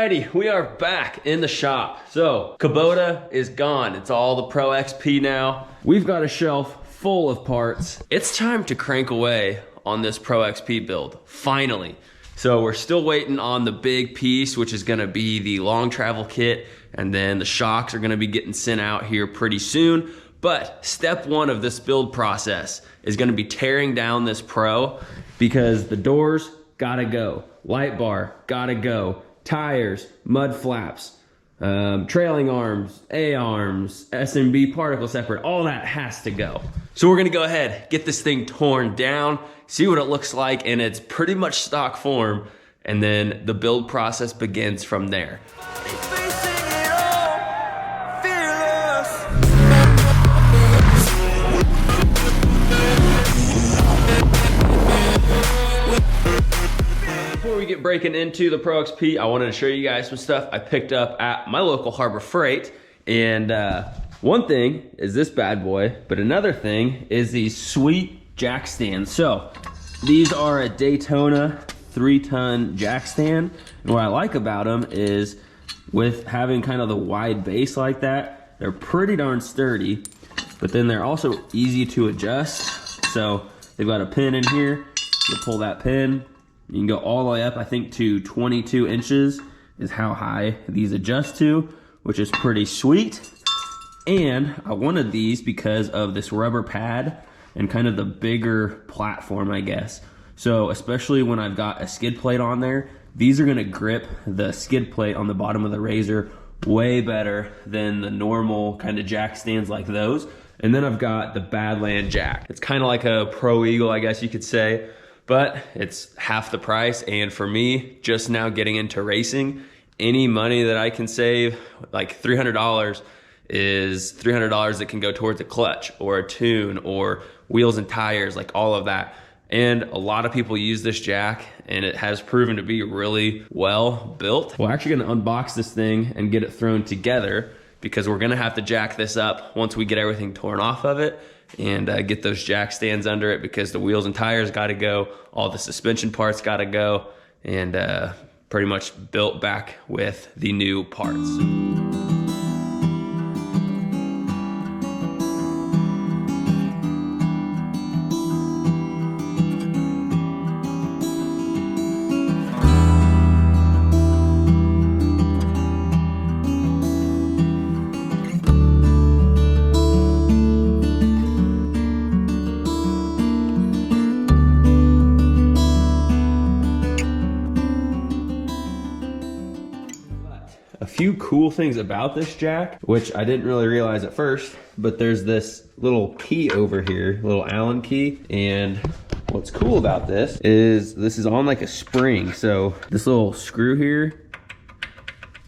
Alrighty, we are back in the shop. So, Kubota is gone. It's all the Pro XP now. We've got a shelf full of parts. It's time to crank away on this Pro XP build, finally. So we're still waiting on the big piece, which is gonna be the long travel kit, and then the shocks are gonna be getting sent out here pretty soon. But step one of this build process is gonna be tearing down this Pro, because the doors gotta go, light bar gotta go, tires, mud flaps, trailing arms, A-arms, S&B particle separate, all that has to go. So we're gonna go ahead, get this thing torn down, see what it looks like in its pretty much stock form, and then the build process begins from there. Before we get breaking into the Pro XP, I wanted to show you guys some stuff I picked up at my local Harbor Freight. And one thing is this bad boy, but another thing is these sweet jack stands. So these are a Daytona 3-ton jack stand. And what I like about them is with having kind of the wide base like that, they're pretty darn sturdy, but then they're also easy to adjust. So they've got a pin in here, you pull that pin, you can go all the way up, I think to 22 inches is how high these adjust to, which is pretty sweet. And I wanted these because of this rubber pad and kind of the bigger platform, I guess. So especially when I've got a skid plate on there, these are gonna grip the skid plate on the bottom of the RZR way better than the normal kind of jack stands like those. And then I've got the Badland jack. It's kind of like a Pro Eagle, I guess you could say, but it's half the price. And for me, just now getting into racing, any money that I can save, like $300, is $300 that can go towards a clutch or a tune or wheels and tires, like all of that. And a lot of people use this jack and it has proven to be really well built. We're actually gonna unbox this thing and get it thrown together, because we're gonna have to jack this up once we get everything torn off of it and get those jack stands under it, because the wheels and tires gotta go, all the suspension parts gotta go, and pretty much built back with the new parts. A few cool things about this jack, which I didn't really realize at first, but there's this little key over here, little Allen key. And what's cool about this is on like a spring. So this little screw here,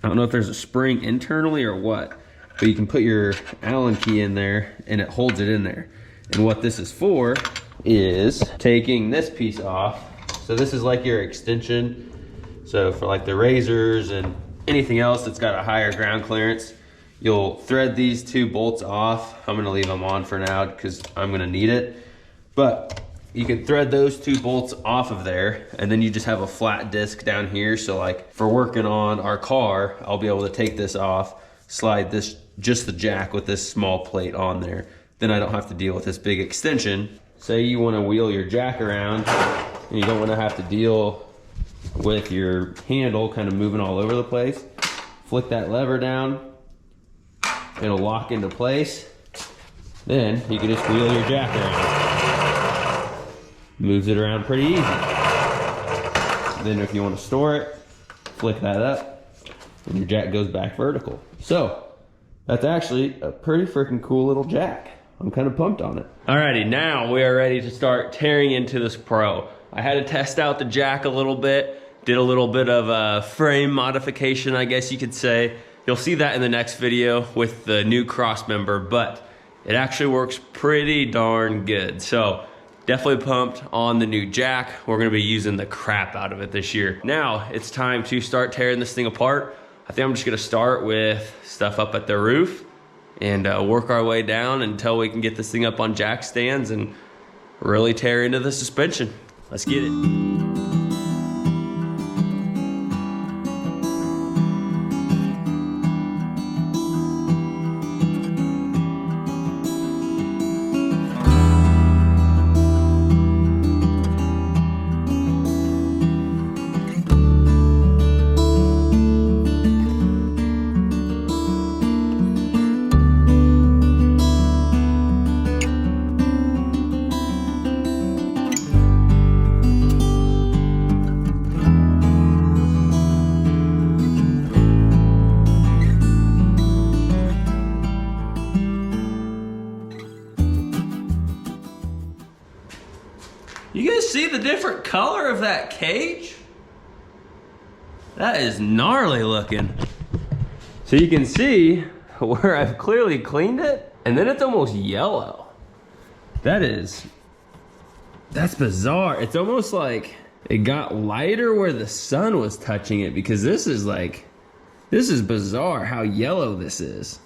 I don't know if there's a spring internally or what, but you can put your Allen key in there and it holds it in there. And what this is for is taking this piece off. So this is like your extension. So for like the RZRs and anything else that's got a higher ground clearance, you'll thread these two bolts off. I'm gonna leave them on for now because I'm gonna need it. But you can thread those two bolts off of there, and then you just have a flat disc down here. So like for working on our car, I'll be able to take this off, slide this, just the jack with this small plate on there. Then I don't have to deal with this big extension. Say you wanna wheel your jack around and you don't wanna have to deal with your handle kind of moving all over the place. Flick that lever down, it'll lock into place. Then you can just wheel your jack around. Moves it around pretty easy. Then if you want to store it, flick that up and your jack goes back vertical. So that's actually a pretty freaking cool little jack. I'm kind of pumped on it. Alrighty, now we are ready to start tearing into this Pro. I had to test out the jack a little bit, did a little bit of a frame modification, I guess you could say. You'll see that in the next video with the new cross member, but it actually works pretty darn good. So definitely pumped on the new jack. We're gonna be using the crap out of it this year. Now it's time to start tearing this thing apart. I think I'm just gonna start with stuff up at the roof and work our way down until we can get this thing up on jack stands and really tear into the suspension. Let's get it. see the different color of that cage? That is gnarly looking. So you can see where I've clearly cleaned it, and then it's almost yellow. That's bizarre. It's almost like it got lighter where the sun was touching it, because this is bizarre how yellow this is.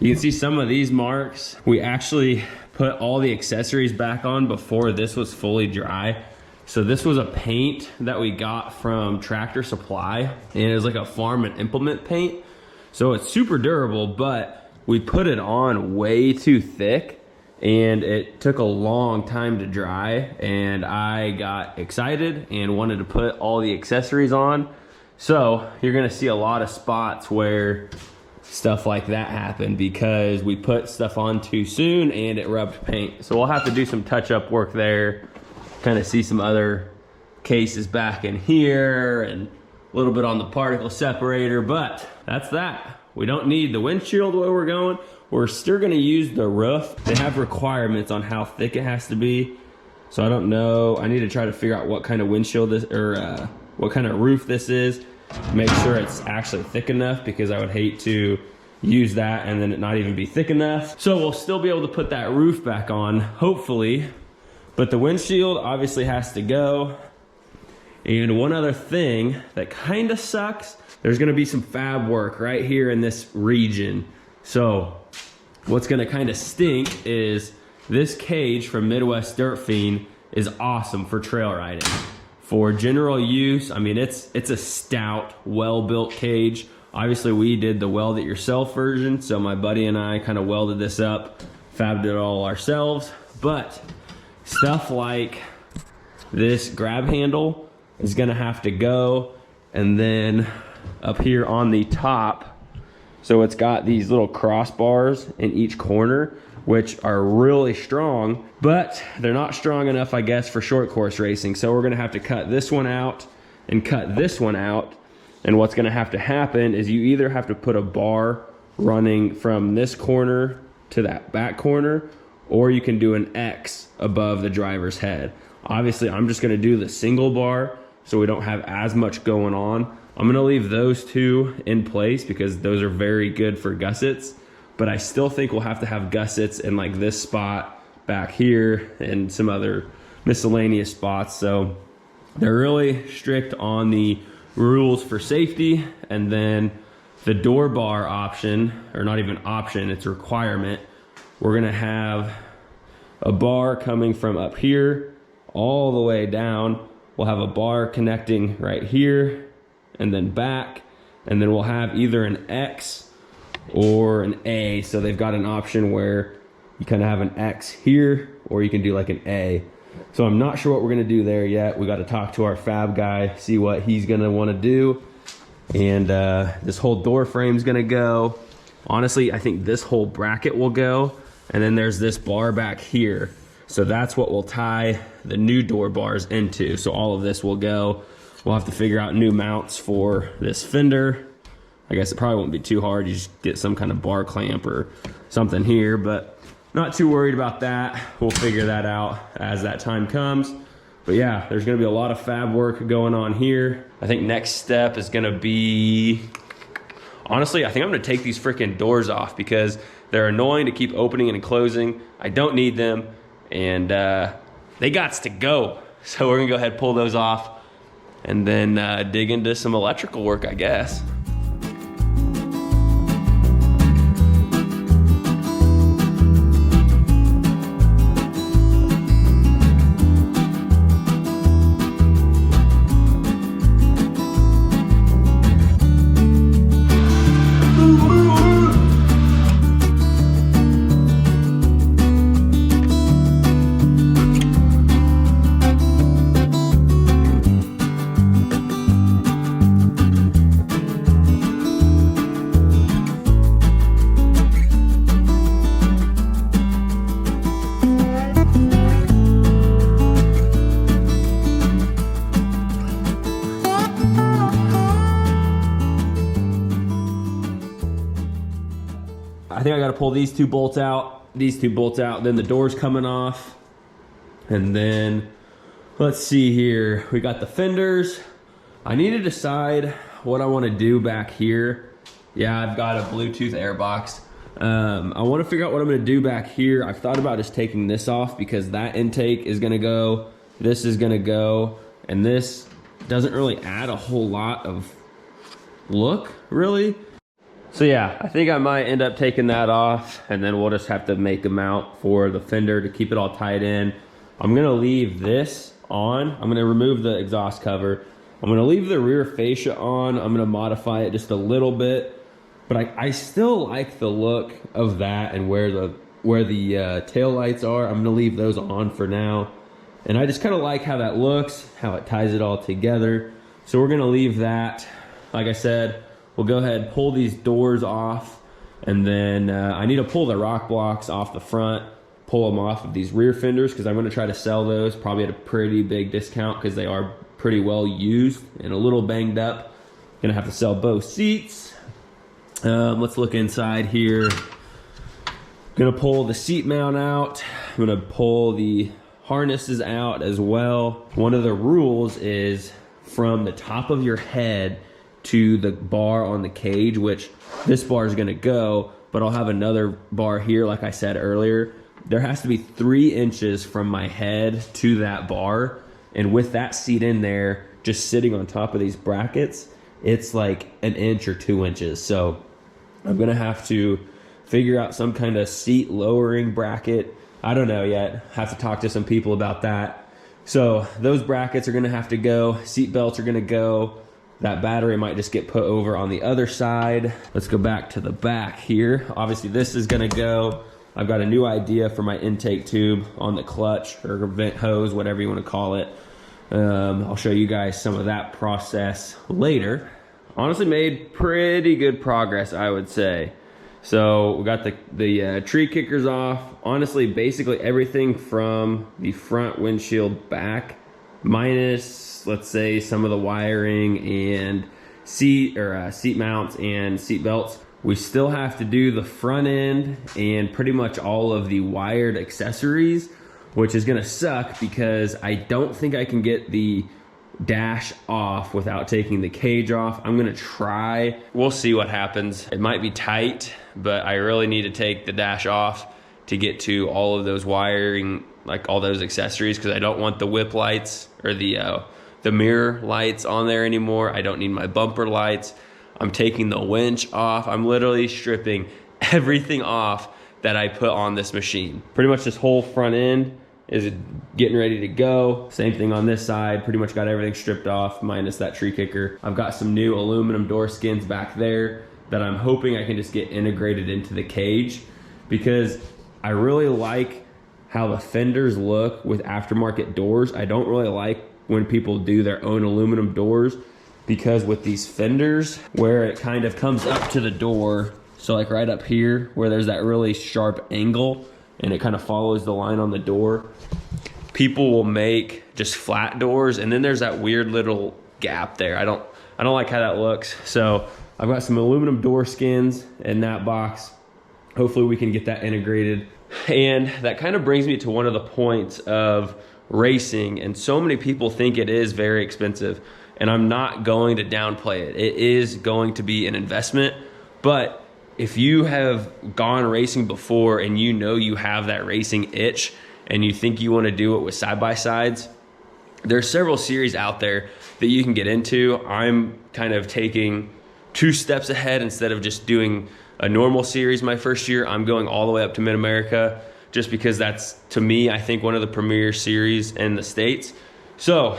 You can see some of these marks. We actually put all the accessories back on before this was fully dry. So this was a paint that we got from Tractor Supply, and it was like a farm and implement paint. So it's super durable, but we put it on way too thick, and it took a long time to dry, and I got excited and wanted to put all the accessories on. So you're gonna see a lot of spots where stuff like that happened because we put stuff on too soon and it rubbed paint. So we'll have to do some touch-up work there, kind of see some other cases back in here and a little bit on the particle separator, but that's that. We don't need the windshield where we're going. We're still gonna use the roof. They have requirements on how thick it has to be. So I don't know, I need to try to figure out what kind of windshield this, or what kind of roof this is. Make sure it's actually thick enough, because I would hate to use that and then it not even be thick enough. So we'll still be able to put that roof back on, hopefully. But the windshield obviously has to go. And one other thing that kind of sucks, there's gonna be some fab work right here in this region. So what's gonna kind of stink is this cage from Midwest Dirt Fiend is awesome for trail riding. For general use, I mean, it's a stout, well-built cage. Obviously, we did the weld it yourself version, so my buddy and I kind of welded this up, fabbed it all ourselves. But stuff like this grab handle is gonna have to go, and then up here on the top, so it's got these little crossbars in each corner, which are really strong, but they're not strong enough, I guess, for short course racing. So we're gonna have to cut this one out and cut this one out. And what's gonna have to happen is you either have to put a bar running from this corner to that back corner, or you can do an X above the driver's head. Obviously, I'm just gonna do the single bar so we don't have as much going on. I'm gonna leave those two in place because those are very good for gussets. But I still think we'll have to have gussets in like this spot back here and some other miscellaneous spots. So they're really strict on the rules for safety. And then the door bar option, or not even option, it's a requirement. We're gonna have a bar coming from up here all the way down. We'll have a bar connecting right here and then back. And then we'll have either an X or an A. So they've got an option where you kind of have an X here, or you can do like an A. So I'm not sure what we're gonna do there yet. We got to talk to our fab guy, see what he's gonna want to do. And this whole door frame's gonna go. Honestly, I think this whole bracket will go. And then there's this bar back here. So that's what we'll tie the new door bars into. So all of this will go. We'll have to figure out new mounts for this fender. I guess it probably won't be too hard. You just get some kind of bar clamp or something here, but not too worried about that. We'll figure that out as that time comes. But yeah, there's gonna be a lot of fab work going on here. I think next step is gonna be, honestly, I think I'm gonna take these freaking doors off because they're annoying to keep opening and closing. I don't need them, and they gots to go. So we're gonna go ahead and pull those off and then dig into some electrical work, I guess. I think I got to pull these two bolts out, then the door's coming off, and then Let's see here. We got the fenders. I need to decide what I want to do back here. Yeah, I've got a Bluetooth airbox. I want to figure out what I'm going to do back here. I've thought about just taking this off because that intake is going to go, this is going to go, and this doesn't really add a whole lot of look, really. So yeah, I think I might end up taking that off, and then we'll just have to make a mount for the fender to keep it all tied in. I'm going to leave this on. I'm going to remove the exhaust cover. I'm going to leave the rear fascia on. I'm going to modify it just a little bit. But I still like the look of that and where the tail lights are. I'm gonna leave those on for now. And I just kind of like how that looks, how it ties it all together. So we're gonna leave that. Like I said, we'll go ahead and pull these doors off. And then I need to pull the rock blocks off the front, pull them off of these rear fenders because I'm gonna try to sell those probably at a pretty big discount because they are pretty well used and a little banged up. Gonna have to sell both seats. Let's look inside here. Gonna pull the seat mount out. I'm gonna pull the harnesses out as well. One of the rules is from the top of your head to the bar on the cage, which this bar is gonna go, but I'll have another bar here, like I said earlier. There has to be 3 inches from my head to that bar. And with that seat in there, just sitting on top of these brackets, it's like 1 inch or 2 inches. So I'm gonna have to figure out some kind of seat lowering bracket. I don't know yet. Have to talk to some people about that. So those brackets are gonna have to go. Seat belts are gonna go. That battery might just get put over on the other side. Let's go back to the back here. Obviously this is gonna go. I've got a new idea for my intake tube on the clutch or vent hose, whatever you wanna call it. I'll show you guys some of that process later. Honestly made pretty good progress, I would say. So we got the tree kickers off. Honestly, basically everything from the front windshield back, minus, let's say, some of the wiring and seat mounts and seat belts. We still have to do the front end and pretty much all of the wired accessories, which is gonna suck because I don't think I can get the dash off without taking the cage off. I'm gonna try. We'll see what happens. It might be tight, but I really need to take the dash off to get to all of those wiring, like all those accessories, because I don't want the whip lights or the mirror lights on there anymore. I don't need my bumper lights. I'm taking the winch off. I'm literally stripping everything off that I put on this machine. Pretty much this whole front end is getting ready to go. Same thing on this side, pretty much got everything stripped off minus that tree kicker. I've got some new aluminum door skins back there that I'm hoping I can just get integrated into the cage because I really like how the fenders look with aftermarket doors. I don't really like when people do their own aluminum doors because with these fenders where it kind of comes up to the door, so like right up here where there's that really sharp angle and it kind of follows the line on the door, people will make just flat doors and then there's that weird little gap there. I don't like how that looks. So I've got some aluminum door skins in that box. Hopefully we can get that integrated. And that kind of brings me to one of the points of racing, and so many people think it is very expensive, and I'm not going to downplay it. It is going to be an investment, but if you have gone racing before and you know you have that racing itch and you think you want to do it with side-by-sides, there's several series out there that you can get into. I'm kind of taking 2 steps ahead. Instead of just doing a normal series my first year, I'm going all the way up to Mid-America just because that's, to me, I think one of the premier series in the States. So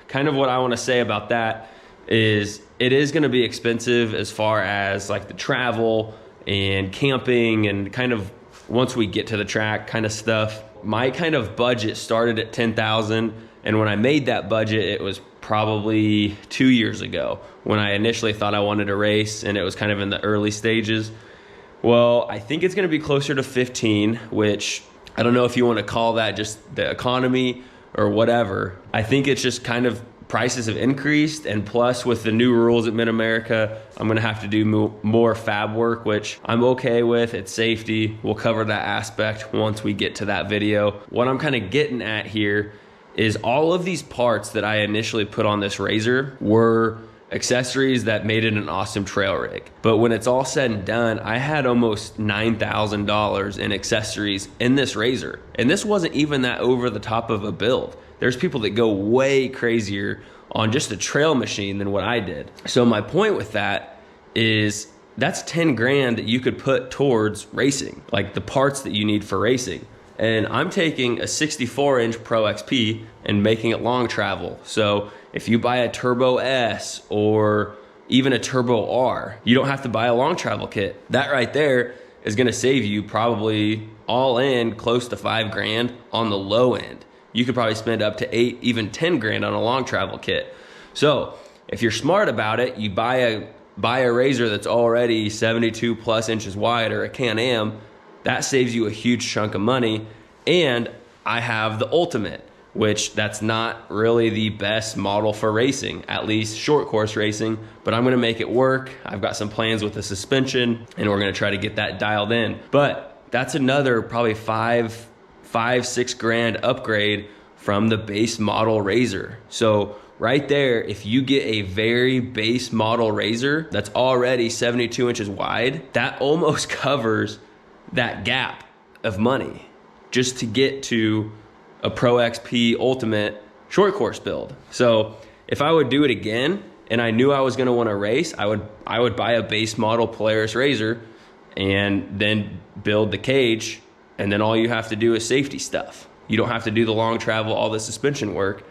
kind of what I want to say about that is it is going to be expensive as far as like the travel and camping and kind of once we get to the track kind of stuff. My kind of budget started at $10,000, and when I made that budget, it was probably 2 years ago when I initially thought I wanted to race, and it was kind of in the early stages. Well, I think it's going to be closer to 15, which I don't know if you want to call that just the economy or whatever. I think it's just kind of prices have increased, and plus with the new rules at Mid-America, I'm gonna have to do more fab work, which I'm okay with. It's safety. We'll cover that aspect once we get to that video. What I'm kind of getting at here is all of these parts that I initially put on this RZR were accessories that made it an awesome trail rig. But when it's all said and done, I had almost $9,000 in accessories in this RZR. And this wasn't even that over the top of a build. There's people that go way crazier on just a trail machine than what I did. So my point with that is that's 10 grand that you could put towards racing, like the parts that you need for racing. And I'm taking a 64-inch Pro XP and making it long travel. So if you buy a Turbo S or even a Turbo R, you don't have to buy a long travel kit. That right there is gonna save you probably all in close to 5 grand on the low end. You could probably spend up to 8, even 10 grand on a long travel kit. So if you're smart about it, you buy a RZR that's already 72 plus inches wide, or a Can-Am. That saves you a huge chunk of money. And I have the Ultimate, which that's not really the best model for racing, at least short course racing, but I'm gonna make it work. I've got some plans with the suspension, and we're gonna try to get that dialed in. But that's another probably 6 grand upgrade from the base model RZR. So right there, if you get a very base model RZR that's already 72 inches wide, that almost covers that gap of money just to get to a Pro XP Ultimate short course build. So if I would do it again and I knew I was gonna wanna race, I would buy a base model Polaris RZR and then build the cage, and then all you have to do is safety stuff. You don't have to do the long travel, all the suspension work,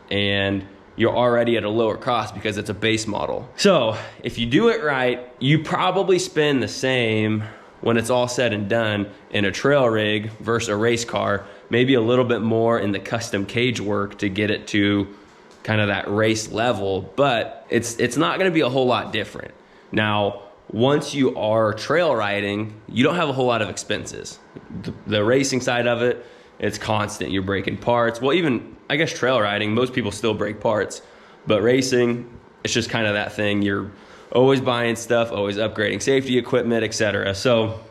and you're already at a lower cost because it's a base model. So if you do it right, you probably spend the same when it's all said and done in a trail rig versus a race car, maybe a little bit more in the custom cage work to get it to kind of that race level, but it's not gonna be a whole lot different. Now, once you are trail riding, you don't have a whole lot of expenses. The racing side of it, it's constant. You're breaking parts. Well, even, I guess trail riding, most people still break parts, but racing, it's just kind of that thing. You're always buying stuff, always upgrading safety equipment, etc. So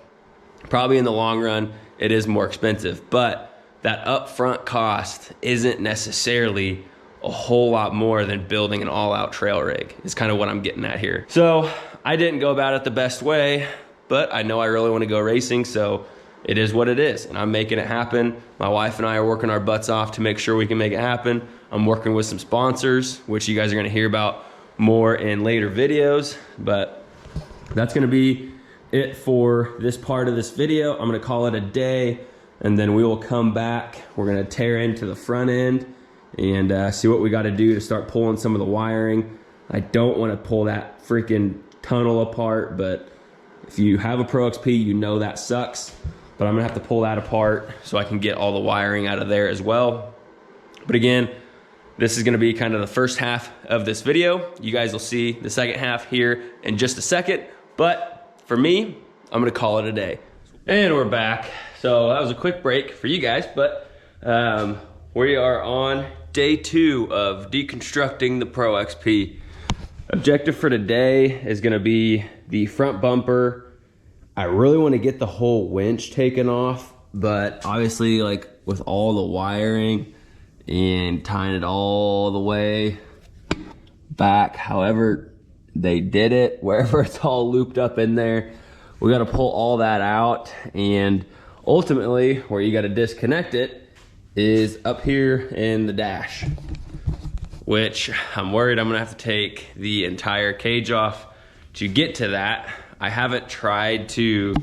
probably in the long run, it is more expensive, but that upfront cost isn't necessarily a whole lot more than building an all-out trail rig, is kind of what I'm getting at here. So I didn't go about it the best way, but I know I really want to go racing, so it is what it is, and I'm making it happen. My wife and I are working our butts off to make sure we can make it happen. I'm working with some sponsors, which you guys are gonna hear about more in later videos, but that's gonna be it for this part of this video. I'm gonna call it a day, and then we will come back. We're gonna tear into the front end and see what we gotta do to start pulling some of the wiring. I don't wanna pull that freaking tunnel apart, but if you have a Pro XP, you know that sucks. But I'm gonna have to pull that apart so I can get all the wiring out of there as well. But again, this is gonna be kind of the first half of this video. You guys will see the second half here in just a second. But for me, I'm gonna call it a day. And we're back. So that was a quick break for you guys, but we are on day 2 of deconstructing the Pro XP. Objective for today is gonna be the front bumper. I really wanna get the whole winch taken off, but obviously, like with all the wiring and tying it all the way back, however they did it, wherever it's all looped up in there, we gotta pull all that out, and ultimately where you gotta disconnect it is up here in the dash, which I'm worried I'm gonna have to take the entire cage off to get to that. I haven't tried to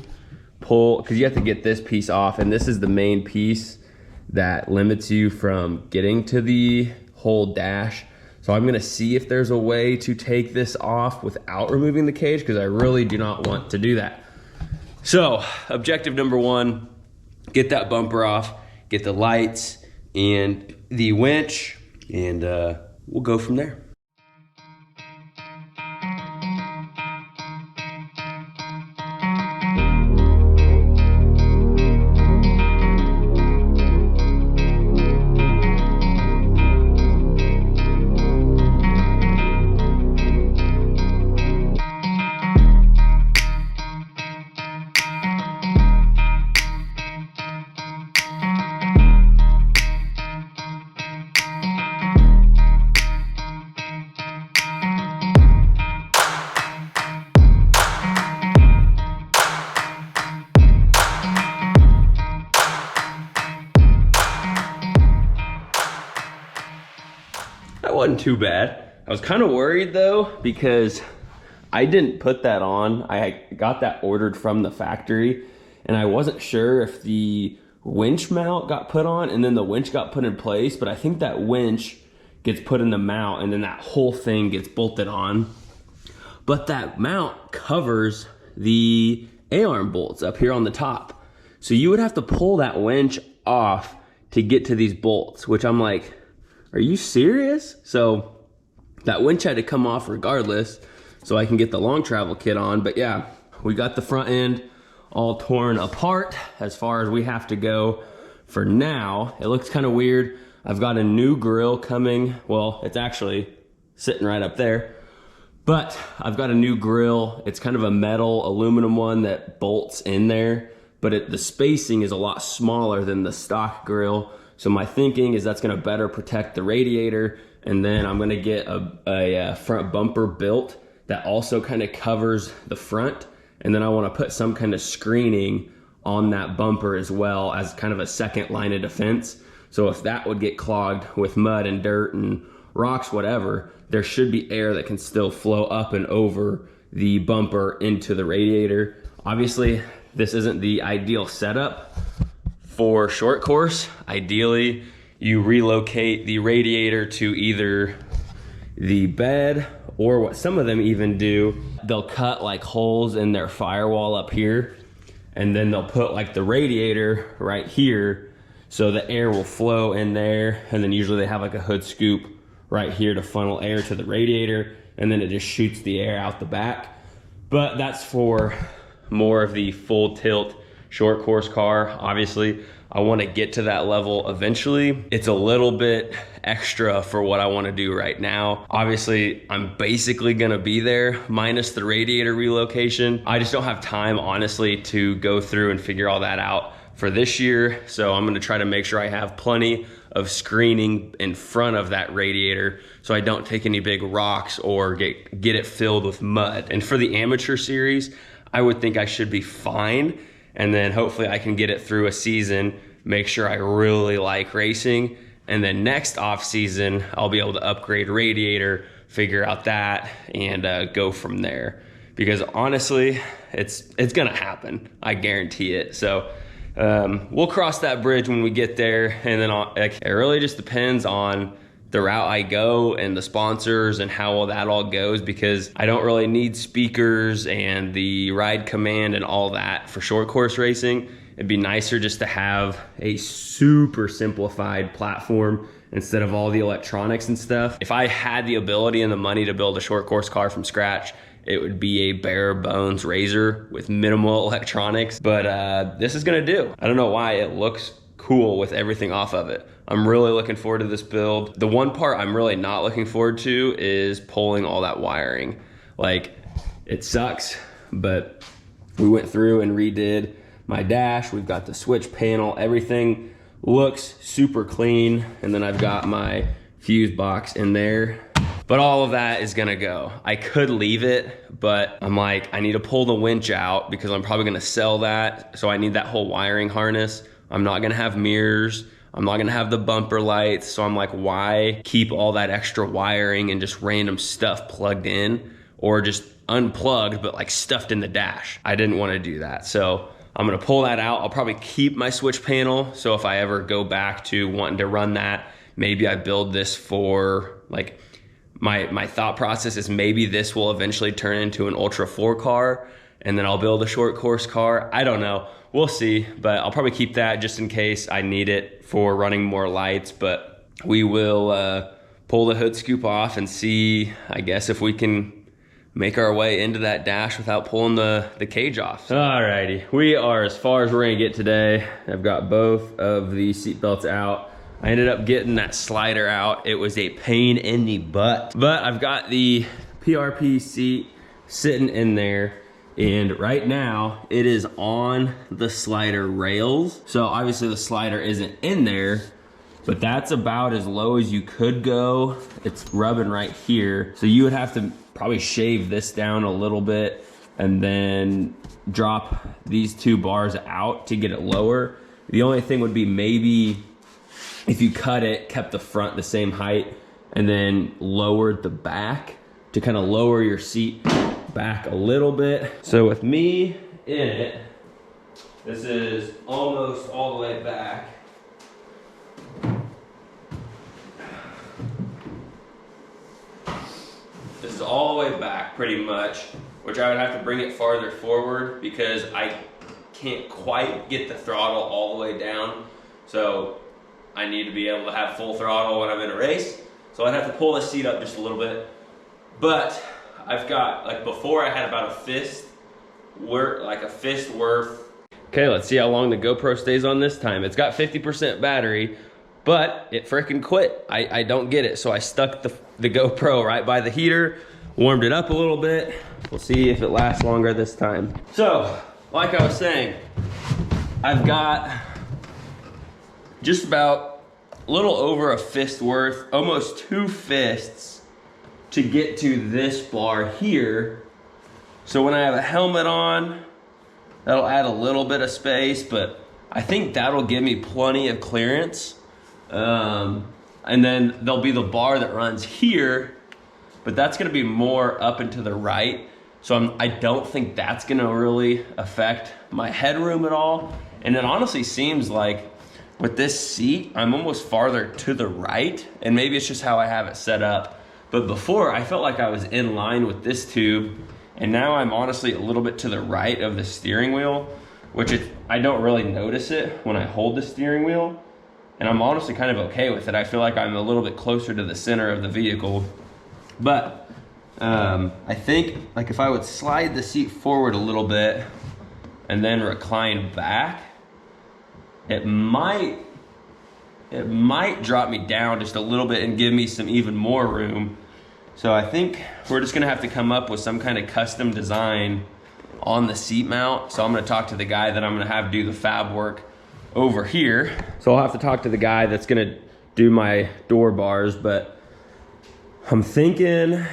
pull, because you have to get this piece off, and this is the main piece that limits you from getting to the whole dash. So I'm gonna see if there's a way to take this off without removing the cage, because I really do not want to do that. So objective number 1, get that bumper off, get the lights and the winch, and we'll go from there. wasn't too bad. I was kind of worried though, because I didn't put that on. I got that ordered from the factory, and I wasn't sure if the winch mount got put on and then the winch got put in place, but I think that winch gets put in the mount and then that whole thing gets bolted on. But that mount covers the A-arm bolts up here on the top. So you would have to pull that winch off to get to these bolts, which I'm like, are you serious? So that winch had to come off regardless so I can get the long travel kit on. But yeah, we got the front end all torn apart as far as we have to go for now. It looks kind of weird. I've got a new grill coming. Well, it's actually sitting right up there, but I've got a new grill. It's kind of a metal aluminum one that bolts in there, but the spacing is a lot smaller than the stock grill. So my thinking is that's gonna better protect the radiator, and then I'm gonna get a front bumper built that also kind of covers the front. And then I want to put some kind of screening on that bumper as well as kind of a second line of defense. So if that would get clogged with mud and dirt and rocks, whatever, there should be air that can still flow up and over the bumper into the radiator. Obviously, this isn't the ideal setup for short course. Ideally, you relocate the radiator to either the bed, or what some of them even do, they'll cut like holes in their firewall up here, and then they'll put like the radiator right here so the air will flow in there, and then usually they have like a hood scoop right here to funnel air to the radiator, and then it just shoots the air out the back. But that's for more of the full tilt short course car. Obviously, I want to get to that level eventually. It's a little bit extra for what I want to do right now. Obviously, I'm basically going to be there minus the radiator relocation. I just don't have time, honestly, to go through and figure all that out for this year. So I'm going to try to make sure I have plenty of screening in front of that radiator so I don't take any big rocks or get it filled with mud. And for the amateur series, I would think I should be fine. And then hopefully I can get it through a season, make sure I really like racing. And then next off season, I'll be able to upgrade radiator, figure out that, and go from there. Because honestly, it's gonna happen. I guarantee it. So we'll cross that bridge when we get there. And then it really just depends on the route I go and the sponsors and how that all goes, because I don't really need speakers and the ride command and all that for short course racing. It'd be nicer just to have a super simplified platform instead of all the electronics and stuff. If I had the ability and the money to build a short course car from scratch, it would be a bare bones RZR with minimal electronics, but this is gonna do. I don't know why it looks cool with everything off of it. I'm really looking forward to this build. The one part I'm really not looking forward to is pulling all that wiring. Like, it sucks, but we went through and redid my dash. We've got the switch panel, everything looks super clean. And then I've got my fuse box in there, but all of that is gonna go. I could leave it, but I'm like, I need to pull the winch out because I'm probably gonna sell that. So I need that whole wiring harness. I'm not gonna have mirrors. I'm not gonna have the bumper lights. So I'm like, why keep all that extra wiring and just random stuff plugged in, or just unplugged, but like stuffed in the dash? I didn't wanna do that. So I'm gonna pull that out. I'll probably keep my switch panel. So if I ever go back to wanting to run that, maybe I build this for like, my thought process is maybe this will eventually turn into an Ultra 4 car, and then I'll build a short course car. I don't know. We'll see, but I'll probably keep that just in case I need it for running more lights. But we will pull the hood scoop off and see, I guess, if we can make our way into that dash without pulling the cage off. Alrighty, we are as far as we're gonna get today. I've got both of the seat belts out. I ended up getting that slider out. It was a pain in the butt, but I've got the PRP seat sitting in there. And right now it is on the slider rails. So obviously the slider isn't in there, but that's about as low as you could go. It's rubbing right here. So you would have to probably shave this down a little bit and then drop these two bars out to get it lower. The only thing would be maybe if you cut it, kept the front the same height, and then lowered the back to kind of lower your seat back a little bit. So with me in it, this is almost all the way back. This is all the way back pretty much, which I would have to bring it farther forward because I can't quite get the throttle all the way down. So I need to be able to have full throttle when I'm in a race. So I'd have to pull this seat up just a little bit. But I've got, like before I had about a fist worth. Okay, let's see how long the GoPro stays on this time. It's got 50% battery, but it freaking quit. I don't get it. So I stuck the GoPro right by the heater, warmed it up a little bit. We'll see if it lasts longer this time. So, like I was saying, I've got just about a little over a fist worth, almost 2 fists to get to this bar here. So when I have a helmet on, that'll add a little bit of space, but I think that'll give me plenty of clearance. And then there'll be the bar that runs here, but that's gonna be more up and to the right. So I don't think that's gonna really affect my headroom at all. And it honestly seems like with this seat, I'm almost farther to the right, and maybe it's just how I have it set up. But before, I felt like I was in line with this tube, and now I'm honestly a little bit to the right of the steering wheel, which I don't really notice it when I hold the steering wheel. And I'm honestly kind of okay with it. I feel like I'm a little bit closer to the center of the vehicle. But I think like if I would slide the seat forward a little bit and then recline back, it might drop me down just a little bit and give me some even more room. So I think we're just gonna have to come up with some kind of custom design on the seat mount. So I'm gonna talk to the guy that I'm gonna have do the fab work over here. So I'll have to talk to the guy that's gonna do my door bars, but I'm thinking,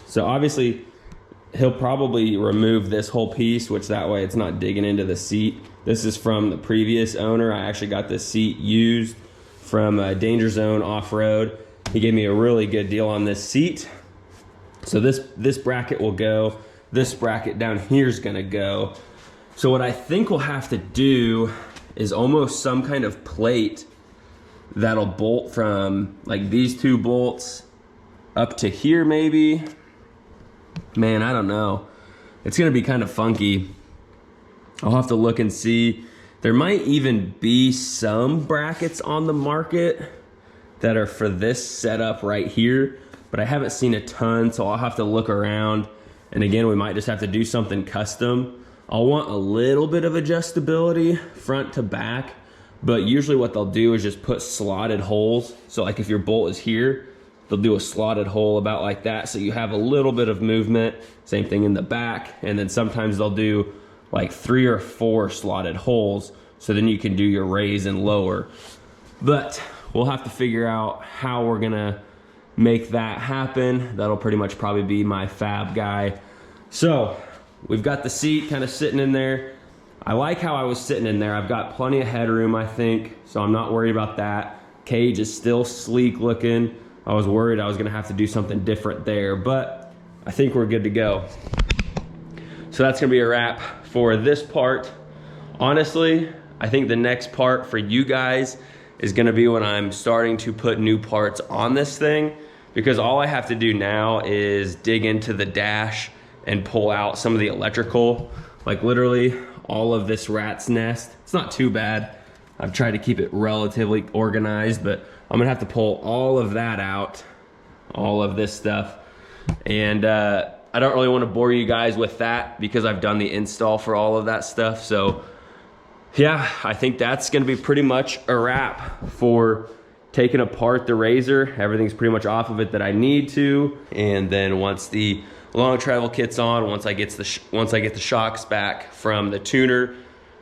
so obviously he'll probably remove this whole piece, which that way it's not digging into the seat. This is from the previous owner. I actually got this seat used from Danger Zone Offroad. He gave me a really good deal on this seat. So this bracket will go. This bracket down here is gonna go. So what I think we'll have to do is almost some kind of plate that'll bolt from like these 2 bolts up to here maybe. Man, I don't know. It's gonna be kind of funky. I'll have to look and see. There might even be some brackets on the market that are for this setup right here, but I haven't seen a ton, so I'll have to look around. And again, we might just have to do something custom. I'll want a little bit of adjustability front to back, but usually what they'll do is just put slotted holes. So like if your bolt is here, they'll do a slotted hole about like that, so you have a little bit of movement. Same thing in the back, and then sometimes they'll do like 3 or 4 slotted holes, so then you can do your raise and lower. But we'll have to figure out how we're gonna make that happen. That'll pretty much probably be my fab guy. So we've got the seat kind of sitting in there. I like how I was sitting in there. I've got plenty of headroom, I think, so I'm not worried about that. Cage is still sleek looking. I was worried I was gonna have to do something different there, but I think we're good to go. So that's gonna be a wrap for this part. Honestly, I think the next part for you guys is gonna be when I'm starting to put new parts on this thing, because all I have to do now is dig into the dash and pull out some of the electrical, like literally all of this rat's nest. It's not too bad. I've tried to keep it relatively organized, but I'm gonna have to pull all of that out, all of this stuff. And I don't really wanna bore you guys with that because I've done the install for all of that stuff. So yeah, I think that's gonna be pretty much a wrap for taking apart the RZR. Everything's pretty much off of it that I need to. And then once the long travel kit's on, once I get the shocks back from the tuner,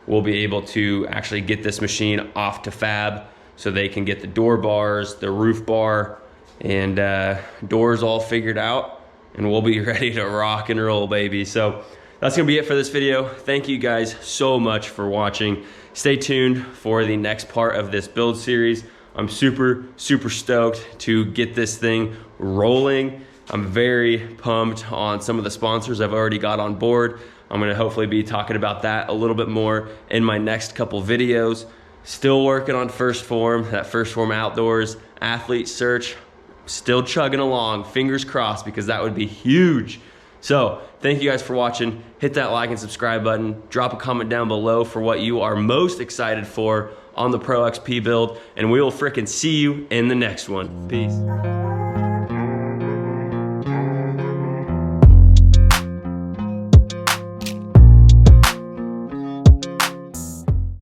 we'll be able to actually get this machine off to fab so they can get the door bars, the roof bar, and doors all figured out, and we'll be ready to rock and roll, baby. So that's gonna be it for this video. Thank you guys so much for watching. Stay tuned for the next part of this build series. I'm super, super stoked to get this thing rolling. I'm very pumped on some of the sponsors I've already got on board. I'm gonna hopefully be talking about that a little bit more in my next couple videos. Still working on First Form, that First Form Outdoors athlete search. Still chugging along, fingers crossed, because that would be huge. So thank you guys for watching. Hit that like and subscribe button. Drop a comment down below for what you are most excited for on the Pro XP build, and we will frickin' see you in the next one. Peace.